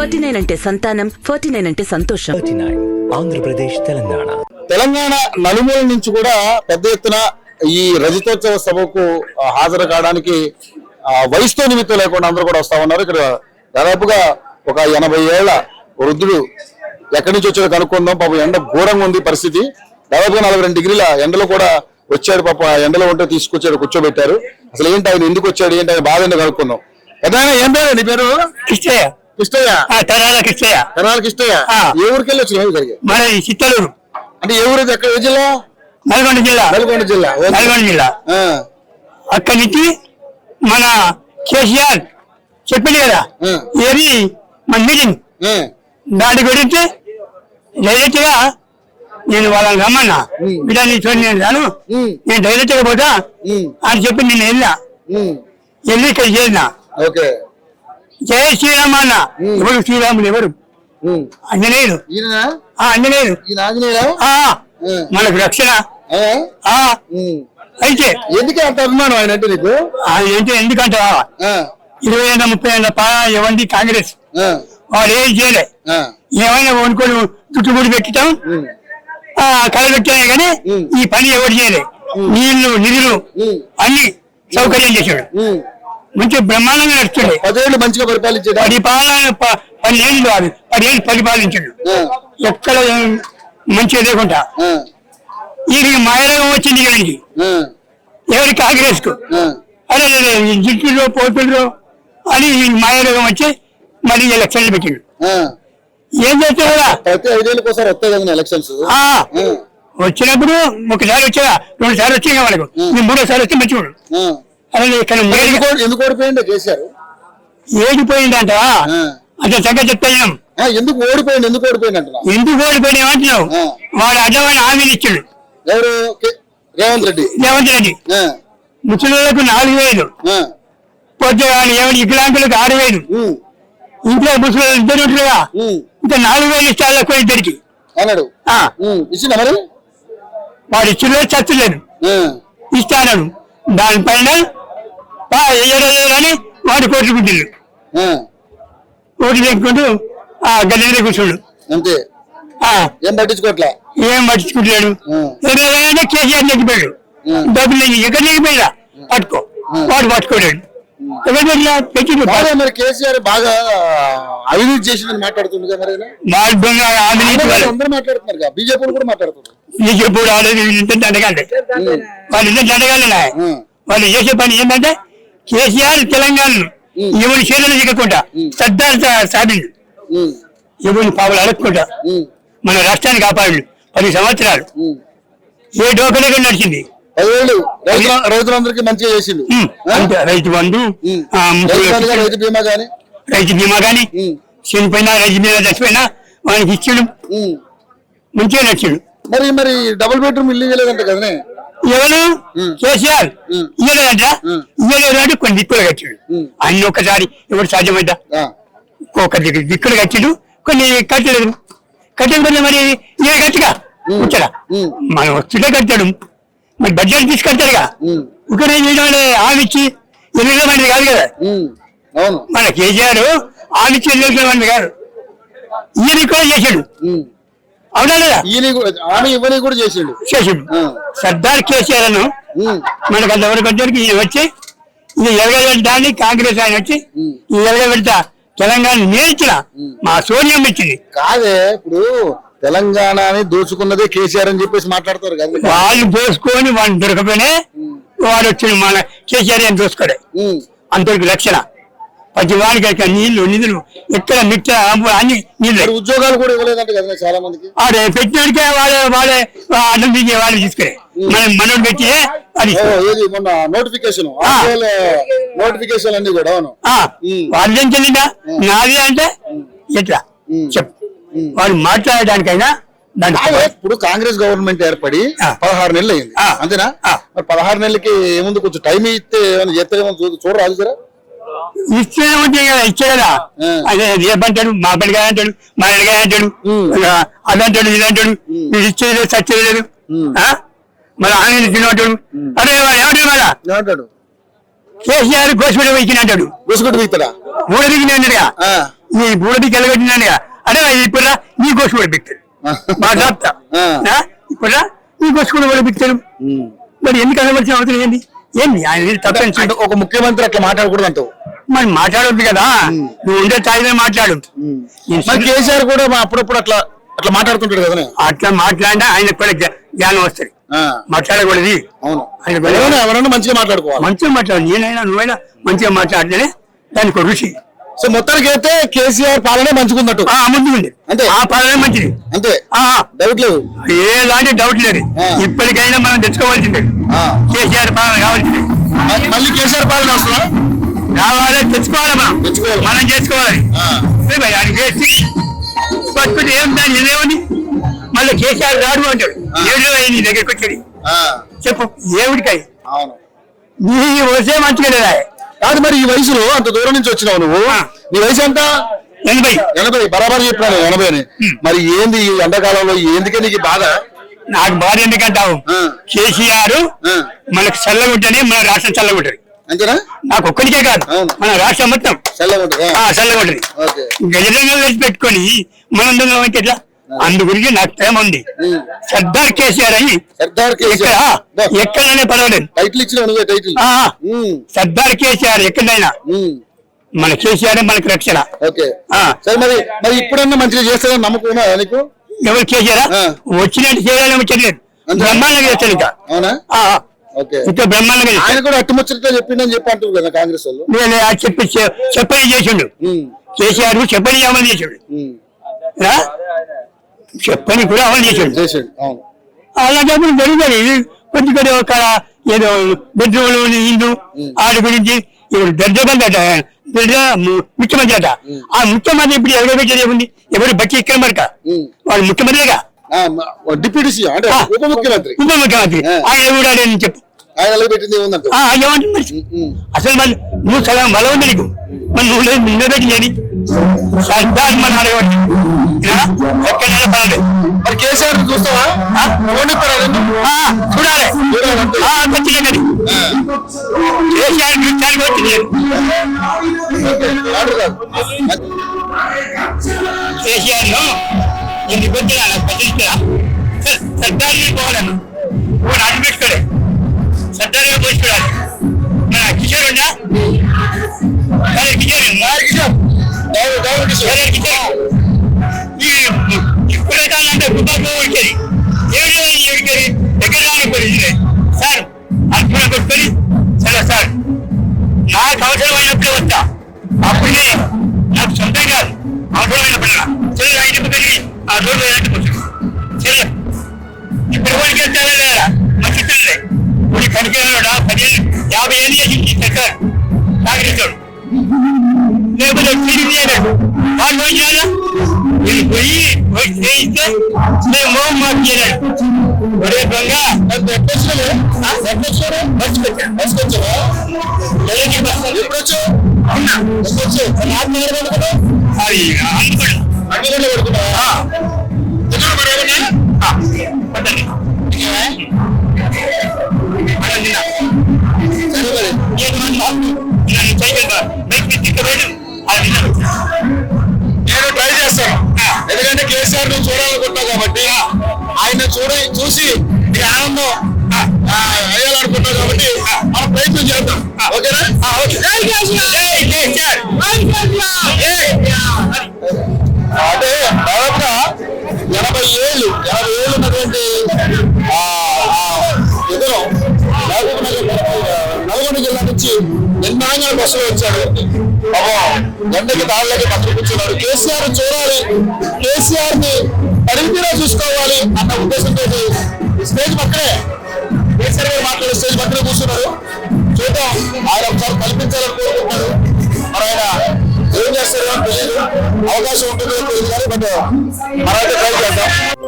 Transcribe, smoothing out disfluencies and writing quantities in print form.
49 అంటే సంతానం, 49 అంటే సంతోషం. 39 ఆంధ్రప్రదేశ్, తెలంగాణ నలుమూల నుంచి కూడా పెద్ద ఎత్తున ఈ రజతోత్సవ సభకు హాజరు కావడానికి వయసుతో నిమిత్తం లేకుండా అందరూ కూడా వస్తా ఉన్నారు. ఇక్కడ దాదాపుగా ఒక 80 ఏళ్ల వృద్ధుడు ఎక్కడి నుంచి వచ్చాడో కనుక్కుందాం. పాపం ఎండ ఘోరంగా ఉంది పరిస్థితి. దాదాపుగా 42 డిగ్రీల ఎండలో కూడా వచ్చాడు. పాప ఎండలో ఉంటే తీసుకొచ్చాడు, కూర్చోబెట్టారు. అసలు ఏంటి ఆయన ఎందుకు వచ్చాడు, ఏంటి ఆయన బాధ ఏంటో కనుక్కుందాం. పెద్దయినా ఏం పేరు నీ పేరు? కిష్టయ్య. కిష్టయ్య. కిష్టయ్య. కిష్టయ్య. ఏ ఊరికి వెళ్ళి వచ్చిన? మన చిత్తలూరు. అంటే ఏ ఊరు? ఎక్కడ? ఏ జిల్లా? నల్గొండ జిల్లా. నల్గొండ జిల్లా. నల్గొండ జిల్లా. అక్కడి నుంచి మన కేసీఆర్ చెప్పింది కదా ఏది మన మీటింగ్, దాని గురించి డైరెక్ట్ గా నేను వాళ్ళని రమ్మన్నా. బిడ్డ నీ చూడండి నేను రాను, నేను డైరెక్ట్ గా పోతా అని చెప్పి నేను వెళ్ళి ఇక్కడ చేరినా. జయ శ్రీరామ్ అన్న. ఎవరు శ్రీరాములు? ఎవరు? ఆంజనేయుడు. ఆంజనేయుడు మనకు రక్షణ. అయితే ఎందుకు అంత అభిమానం ఆయన అంటే నీకు? ఏంటి ఎందుకంటే 20 ఏళ్ళ 30 ఏళ్ళ ఇవ్వండి కాంగ్రెస్ వాళ్ళు ఏం చేయలే. ఏమైనా కొనుక్కొని చుట్టుముడి పెట్టడం కలబెట్టానే కానీ ఈ పని ఎవరు చేయలే. నీళ్లు నిధులు అన్ని సౌకర్యం చేశాడు. మంచి బ్రహ్మాండంగా నడుస్తుంది. 10 ఏళ్ళు మంచిగా పరిపాలించాడు. 10 ఏళ్ళు పరిపాలించాడు. ఎక్కడ మంచిగా లేకుండా వీడికి మాయరోగం వచ్చింది కదండి. ఎవరి కాంగ్రెస్ కు అదే జిట్టులో పోతుల్లో అని మాయరోగం వచ్చి మళ్ళీ ఎలక్షన్లు పెట్టిండు. ఏం చేస్తారా? ప్రతి 5 ఏళ్ళకి ఒకసారి వస్తాయి కదా ఎలక్షన్స్. వచ్చినప్పుడు ఒకసారి వచ్చా, 2 సార్లు వచ్చాయి వాళ్ళకు. 3వ వస్తే మంచివాడు. అదే ఇక్కడ ఎందుకు ఓడిపోయిండు కేసీఆర్? ఏడిపోయిందంట అంటే సంగతి చెప్తాం. ఎందుకు ఓడిపోయింది? ఎందుకు ఓడిపోయింది అంటున్నావు? ఎందుకు ఓడిపోయినా అంటున్నావు? వాడు అడ్డమైన హామీలు ఇచ్చాడు. ఎవరు? రేవంత్ రెడ్డి. ముసలిలకు 4,000, పొద్దు ఎవరి వికలాంగులకు 6,000, ఇంట్లో ముసలి ఇద్దరు ఉంటారుగా ఇంకా 4,000 ఇష్టాలు ఎక్కువ ఇద్దరికి అన్నాడు. ఇచ్చిందా మరి? వాడు ఇచ్చిన చచ్చలేదు ఇస్తాడు. దానిపైన అని వాడు కోరుకుంటున్నాడు. ఓటు వేసుకుంటూ గది మీద కూర్చోడు. అంతే. ఏం పట్టించుకోవట్లే. ఏం పట్టించుకుంటున్నాడు. అంటే కేసీఆర్ నెగ్గిపోయాడు. డబ్బులు ఎక్కడ నెగ్గిపోయా పట్టుకో, వాడు పట్టుకోలేడు. మరి కేసీఆర్ బాగా అవినీతి చేసిందని మాట్లాడుతుంది. అందరూ మాట్లాడుతున్నారు. బీజేపీ కూడా మాట్లాడుతున్నారు. బీజేపీ అడగాలి, వాళ్ళిద్దరు అడగాలి. వాళ్ళు చేసే పని ఏంటంటే కేసీఆర్ తెలంగాణను ఎవరి చేతులు దిగకుండా సర్దార్ సాధిండు. ఎవరిని పావులు అడగకుండా మన రాష్ట్రాన్ని కాపాడు. 10 సంవత్సరాలు ఏ డోకలేగా నడిచింది. 10 ఏళ్ళు రైతులందరికీ మంచిగా చేసిండు. రైతు బంధు, రైతు బీమా గాని చనిపోయినా రైతు బీమా చచ్చిపోయినా వానికి ఇచ్చాడు. మంచిగా నడిచాడు. మరి డబుల్ బెడ్రూమ్ ఇల్లు ఇవ్వలేదంట కదనే? ఎవరు? కేసీఆర్ ఇవ్వలేదంట. ఇవ్వలేదు కొన్ని దిక్కులు కట్టాడు. అన్ని ఒక్కసారి ఎవరు సాధ్యమైందా? ఒక దిక్కులు కట్టాడు, కొన్ని కట్టలేదు. కట్టకపోతే మరి ఏ గట్టిగా వచ్చాడా? మనం వస్తుంటే కట్టాడు. మరి బడ్జెట్ తీసుకెళ్తాడుగా. ఒకటే ఆమె ఇచ్చి ఎన్నికల మంది కాదు కదా. మన కేసీఆర్ ఆమె ఇచ్చి ఎన్నికల మంది కాదు. ఈయన కూడా చేశాడు. అవునా లేదా? చేసిండు. సర్దార్ కేసీఆర్ అను మనకు అంత ఎవరికి వచ్చేసరికి ఈయన వచ్చి ఇది ఎలగబెట్టడాన్ని కాంగ్రెస్ ఆయన వచ్చి ఈ ఎలగబెడతా తెలంగాణ నేర్చిన మా సోనియం ఇచ్చింది కాదే. ఇప్పుడు తెలంగాణని దోచుకున్నదే కేసీఆర్ అని చెప్పేసి మాట్లాడతారు కదా. వాళ్ళు దోసుకొని వాళ్ళు దొరకపోయినా వాడు వచ్చిన మన కేసీఆర్ అని దోసుకోడే. అంతవరకు లక్షణ ప్రతి వాడికి నీళ్లు నిధులు ఎక్కడ మిట్ట అన్ని నీళ్ళు. ఉద్యోగాలు కూడా ఇవ్వలేదంట కదా చాలా మందికి. వాడే పెట్టినడికే వాళ్ళే అన్నం దిగే వాళ్ళు తీసుకునే మనం పెట్టి అది మొన్న నోటిఫికేషన్ అన్ని కూడా వాళ్ళు ఏం చెల్లిందా నాది అంటే ఎట్లా చెప్పు. వాడు మాట్లాడడానికైనా ఇప్పుడు కాంగ్రెస్ గవర్నమెంట్ ఏర్పడి 16 నెలలు అయింది అంతేనా? 16 నెలలకి ఏముంది కొంచెం టైం ఇస్తే ఏమైనా చేస్తే చూడరాదు కదా. ఇచ్చే ఇచ్చే కదా. అదే రేపంటాడు, మా పడిగా అంటాడు, మా ఎడగా అంటాడు, అదంటాడు ఇదంటాడు. మీరు ఇచ్చేది చచ్చేది లేదు. మళ్ళీ ఆమె తినటాడు. అరే ఏమంటాడు మళ్ళా కేసీఆర్ గోసిపెట్టి వైకిన అంటాడు. గోసిపెట్టి వైతాడా? ఊడదిగిన అన్నాడుగా. నీ బూడకి ఎలగొట్టినానుగా అదే ఇప్పుడు నీ గోసు కూడా పెట్టారు మా జాబ్తా ఇప్పుడు నీ గోసు కూడా కూడా పెట్టారు మరి ఎందుకు అనవలసిన అవసరం ఏంది ఆయన తప్పని ఒక ముఖ్యమంత్రి అట్లా మాట్లాడకూడదు అంటావు మరి మాట్లాడొద్దు కదా నువ్వు ఉండే స్థాయిలో మాట్లాడు కేసీఆర్ కూడా అప్పుడప్పుడు అట్లా అట్లా మాట్లాడుతుంటాడు కదా అట్లా మాట్లాడినా ఆయన కూడా జ్ఞానం వస్తుంది మాట్లాడకూడదు అవును ఎవరైనా మంచిగా మాట్లాడుకోవాలి మంచిగా మాట్లాడు నేనైనా నువ్వైనా మంచిగా మాట్లాడితేనే దానికి రుచి సో మొత్తానికి అయితే కేసీఆర్ పాలనే మంచుకున్నట్టు మంచిగుంది అంతే ఆ పాలనే మంచిది అంతే డౌట్ లేదు ఏలాంటి డౌట్ లేదు ఇప్పటికైనా మనం తెచ్చుకోవాల్సిందే కేసీఆర్ పాలన కావాల్సిందే మళ్ళీ కేసీఆర్ పాలన వస్తుందా రావాలి తెచ్చుకోవాలి మనం చేసుకోవాలి ఆయన చేసి పట్టుకుంటే ఏం దాన్ని ఇదేమని మళ్ళీ కేసీఆర్ రాడు అంటాడు ఏడు నీ దగ్గరికి వచ్చేది చెప్పు ఏమిటికాయ నీ వసే మంచిగా లేదా కాదు మరి ఈ వయసులో అంత దూరం నుంచి వచ్చినావు నువ్వు నీ వయసు ఎంత 80 బరాబర్ చెప్పినాను 80 అని మరి ఏంది ఈ ఎండాకాలంలో ఎందుకే నీకు బాధ నాకు బాధ ఎందుకంటావు కేసీఆర్ మనకు చల్లగా ఉంటేనే మన రాష్ట్రం చల్లగా ఉంటుంది అంతేనా నాకు ఒక్కడికే కాదు మన రాష్ట్రం మొత్తం చల్లగా ఉంటుంది గజరంగా వేసి పెట్టుకొని మనం అంటే ఎట్లా అందు గురించి నాకు ప్రేమ ఉంది సర్దార్ కేసీఆర్ అని ఎక్కడైనా పర్వాలేదు సర్దార్ కేసీఆర్ ఎక్కడైనా మన కేసీఆర్ మనకి రక్షణ మరి ఇప్పుడన్నా మంచిగా చేస్తారని నమ్మకం నీకు ఎవరు కేసీఆర్ వచ్చినట్టు చేయాలని చెప్పలేదు బ్రహ్మాండంగా చేస్తాను ఇంకా బ్రహ్మాండంగా ఆయన కూడా అట్టుముచ్చటతో చెప్పిండని చెప్పి అంటారు కదా కాంగ్రెస్ వాళ్ళు చెప్పి చెప్పని చేసిండు కేసీఆర్ చెప్పని అమలు చేసిండు చెప్పని కూడా అమలు చేసాడు అలాంటప్పుడు జరుగుతుంది కొద్ది కొద్ది ఒక ఏదో బెడ్రూమ్ ఇల్లు ఆడి గురించి ఇప్పుడు దర్జబంది అట ముఖ్యమంత్రి అట ఆ ముఖ్యమంత్రి ఇప్పుడు ఎవరో పెట్టేది ఏముంది ఎవరు బట్టి ఇక్కడ మరక వాడు ముఖ్యమంత్రిగా డిప్యూటీ సీఎం అంటే ఉప ముఖ్యమంత్రి ఆయన కూడా చెప్పు అసలు మరి నువ్వు సగం బలం ఉంది నీకు మరి నువ్వు నిన్న పెట్టినది సర్దార్ మన అడగండి ఎక్కడైనా పర్వాలేదు మరి కేసీఆర్ చూస్తావా చూడాలి ఖచ్చితంగా కేసీఆర్ చూస్తానికి వచ్చింది కేసీఆర్ ను ఎందుకు పెట్టినా ప్రశ్నిస్తున్నా సర్దార్ పోవాలను అడ్డు పెట్టుకోలే సర్దార్గా పోసుకోవాలి మన కిషోర్ ఉందా ఇప్పుడు అంటే దుబాకు వచ్చేది ఏడికేది ఎక్కడ రానిపోయింది సార్ అర్పణ కొట్టుకొని సరే సార్ నాకు అవసరమైనప్పుడే వస్తా అప్పుడే నాకు సొంతం కాదు అవసరమైనప్పుడు సరే ఇంటికి వెళ్ళి ఆ రోడ్డు వెళ్ళి సరే ఇప్పుడు ఎవరికి వెళ్తారా లేదా మంచి పిల్లలే ఇప్పుడు పనికిరాడా 50 ఏళ్ళు చేసి సార్ సాగరించాడు లేకపోతే తిరిగి చేయలేదు వాళ్ళు చేయాలా వీళ్ళు పోయి చేయిస్తే మేము మోహం మాకు చేయలేదు ఒరే దొంగ నేను ట్రై చేస్తాను ఎందుకంటే కేసీఆర్ ను చూడాలనుకుంటున్నా కాబట్టి ఆయన చూసి ఈ ఆనందం అయ్యాలనుకుంటున్నాం కాబట్టి మనం ప్రయత్నం చేద్దాం ఓకేనా అంటే దాదాపుగా 80 ఏళ్ళు ఉన్నటువంటి ఎదురు నల్గొండ జిల్లా నుంచి నిర్ణయంగా బస్సులో వచ్చాడు ఎండకి దాళ్ళకి పక్కన కూర్చున్నాడు కేసీఆర్ చూడాలి కేసీఆర్ ని పరిమితిలో చూసుకోవాలి అన్న ఉద్దేశంతో స్టేజ్ పక్కనే కేసీఆర్ గారు మాట్లాడే స్టేజ్ పక్కనే కూర్చున్నారు చూద్దాం ఆయన ఒకసారి కల్పించాలని కోరుకుంటున్నారు మరి ఆయన ఏం చేస్తారో తెలియదు అవకాశం ఉంటుందో తెలియదు కానీ బట్ మరైతే ట్రై చేద్దాం